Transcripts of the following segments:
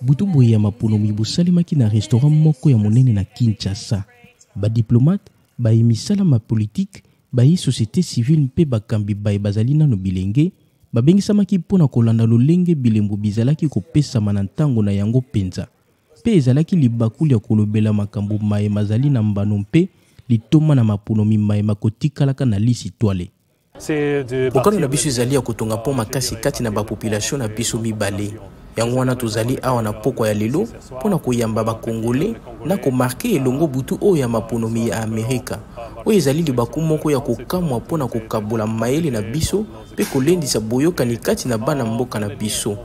Butu boye ya maponomi bosalemaki na restaurant moko ya monene na Kinshasa. Ba diplomate, ba emisala ma politique, ba société civile mpe bakambi ba bazali nano bilenge, ba bengisamaki mpona kolanda lolenge bilembo bizalaki kopesama na ntango na yango penza. Pe ezalaki libakuli ya kolobela makambo maye mazali na mbano mpe litoma na maponomi maye makotikalaka na lisi toile. Bokano na biso ezali ya kotonga po makasi kati na bapopulation na biso mibale. Yango wana tozali awa na pokwa ya lelo pona koyamba ba Congolais na ko marquer elongo butu o ya maponomi ya Amerika. Oyo ezali libaku moko ya kokamwa pona kokabola mayele na biso pe kolendisa boyokani kati na bana mboka na biso.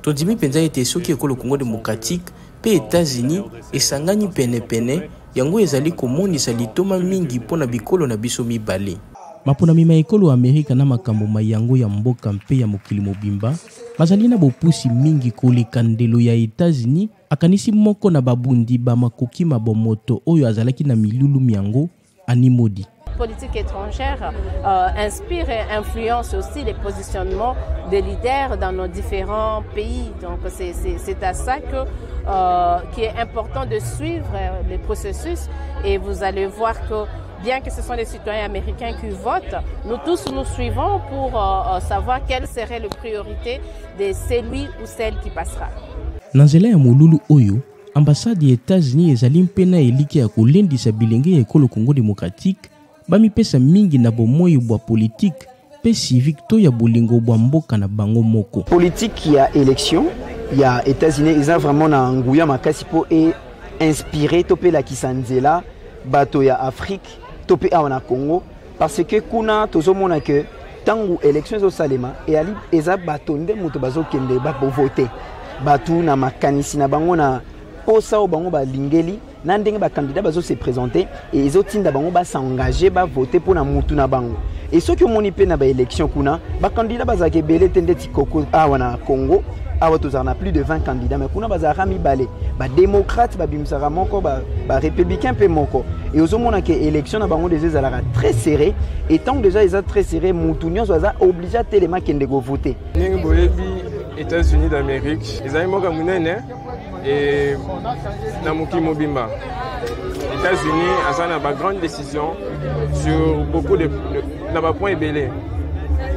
Tondimi penza ete soki ekolo Congo démocratique pe États-Unis esangani pene yango ezali komonisa litoma mingi pona bikolo na biso mibale. Maponami ma ekolo Amerika na makambo mayango ya mboka mpe ya mokili mobimba mazali na bopusi mingi koleka ndelo ya États-Unis akanisi moko na babundi ba makoki mabomoto oyo azalaki na milulu miango animodi. Politique étrangère inspire et influence aussi les positionnements des leaders dans nos différents pays. Donc c'est à ça qu'il est important de suivre les processus et vous allez voir que bien que ce sont les citoyens américains qui votent, nous tous nous suivons pour savoir quelle serait la priorité de celui ou celle qui passera. Nanzela ya molulu oyo, ambassade des États-Unis ezali mpena elike ya kolendisa bilenge ya ekolo Congo démocratique, bami pesa mingi na bomoyo bwa politique, pe civique to ya bolingo bwa mboka na bango moko. Politique il y a élection, il y a États-Unis, ils ont vraiment na nguya makasi po et inspiré topé la kisanzela bato ya Afrique topé awana Congo parce que kuna tozomona que tangu élection zo salema et ali eza bato nde moto bazo kende ba voter batu na makanisi na bango na posa o bango ba lingeli na ndenge ba candidat bazo se présenter et ezotinda bango ba s'engager ba voter pour na mutu na bango et ceux qui moni pe na ba élection kuna ba candidat bazake belé tende tikoko awana Congo awa tozana plus de 20 candidats mais kuna bazara mibale ba démocrate ba bimsara moko ba républicain pe moko et ozomona que élection na bango des ezalaka très serré et tant déjà ils sont très serré mutu nyonso aza obligé à telema kende go voter ningi boyebi États-Unis d'Amérique ezali moka munene et na mokili mobimba États-Unis azana ba grande décision sur beaucoup de points belé.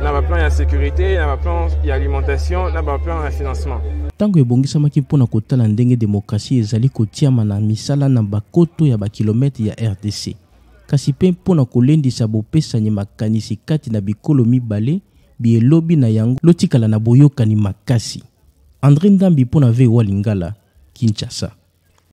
Na ba plan ya sécurité, na ba plan ya alimentation, na ba plan ya financement. Tango ebongisamaki mpona kotala ndenge demokrasi ezali kotiama na misala na bakoto ya bakilometre ya RDC. Kasi pe mpona kolendisa bopesanye makanisi kati na bikolo mibale, bielobi na yango lotikala na boyokani makasi. André Ndambi mpona VOA Lingala, Kinshasa.